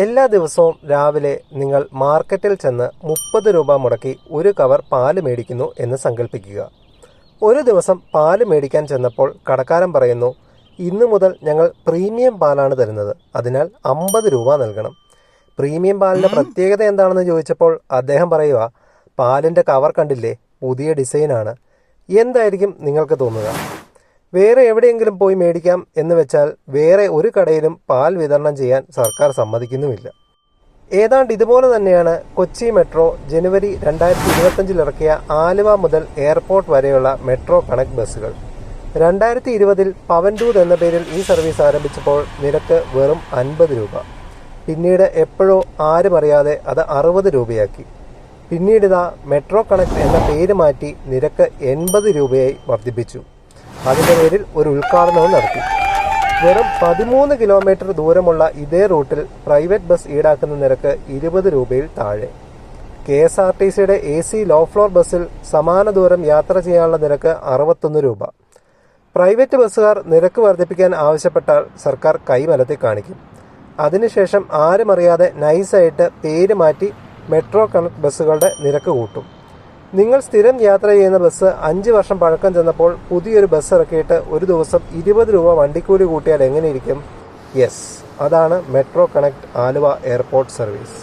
എല്ലാ ദിവസവും രാവിലെ നിങ്ങൾ മാർക്കറ്റിൽ ചെന്ന് 30 രൂപ മുടക്കി ഒരു കവർ പാല് മേടിക്കുന്നു എന്ന് സങ്കല്പിക്കുക. ഒരു ദിവസം പാല് മേടിക്കാൻ ചെന്നപ്പോൾ കടക്കാരൻ പറയുന്നു, ഇന്നു മുതൽ ഞങ്ങൾ പ്രീമിയം പാലാണ് തരുന്നത്, അതിനാൽ 50 രൂപ നൽകണം. പ്രീമിയം പാലിൻ്റെ പ്രത്യേകത എന്താണെന്ന് ചോദിച്ചപ്പോൾ അദ്ദേഹം പറയുക, പാലിൻ്റെ കവർ കണ്ടില്ലേ, പുതിയ ഡിസൈനാണ്. എന്തായിരിക്കും നിങ്ങൾക്ക് തോന്നുക? വേറെ എവിടെയെങ്കിലും പോയി മേടിക്കാം എന്ന് വെച്ചാൽ വേറെ ഒരു കടയിലും പാൽ വിതരണം ചെയ്യാൻ സർക്കാർ സമ്മതിക്കുന്നുമില്ല. ഏതാണ്ട് ഇതുപോലെ തന്നെയാണ് കൊച്ചി മെട്രോ ജനുവരി 2025 ഇറക്കിയ ആലുവ മുതൽ എയർപോർട്ട് വരെയുള്ള മെട്രോ കണക്ട് ബസ്സുകൾ. 2020 പവൻഡൂത് എന്ന പേരിൽ ഈ സർവീസ് ആരംഭിച്ചപ്പോൾ നിരക്ക് വെറും 50 രൂപ. പിന്നീട് എപ്പോഴോ ആരും അറിയാതെ അത് 60 രൂപയാക്കി. പിന്നീടിതാ മെട്രോ കണക്ട് എന്ന പേര് മാറ്റി നിരക്ക് 80 രൂപയായി വർദ്ധിപ്പിച്ചു. അതിൻ്റെ പേരിൽ ഒരു ഉദ്ഘാടനവും നടത്തി. വെറും 13 കിലോമീറ്റർ ദൂരമുള്ള ഇതേ റൂട്ടിൽ പ്രൈവറ്റ് ബസ് ഈടാക്കുന്ന നിരക്ക് 20 രൂപയിൽ താഴെ. KSRTCയുടെ AC ലോ ഫ്ലോർ ബസ്സിൽ സമാന ദൂരം യാത്ര ചെയ്യാനുള്ള നിരക്ക് 61 രൂപ. പ്രൈവറ്റ് ബസ്സുകാർ നിരക്ക് വർദ്ധിപ്പിക്കാൻ ആവശ്യപ്പെട്ടാൽ സർക്കാർ കൈമലത്തി കാണിക്കും. അതിനുശേഷം ആരും അറിയാതെ നൈസായിട്ട് പേര് മാറ്റി മെട്രോ കണക്ട് ബസ്സുകളുടെ നിരക്ക് കൂട്ടും. നിങ്ങൾ സ്ഥിരം യാത്ര ചെയ്യുന്ന ബസ് 5 വർഷം പഴക്കം ചെന്നപ്പോൾ പുതിയൊരു ബസ് ഇറക്കിയിട്ട് ഒരു ദിവസം 20 രൂപ വണ്ടിക്കൂലി കൂട്ടിയാൽ എങ്ങനെയിരിക്കും? യെസ്, അതാണ് metro connect Aluva airport service.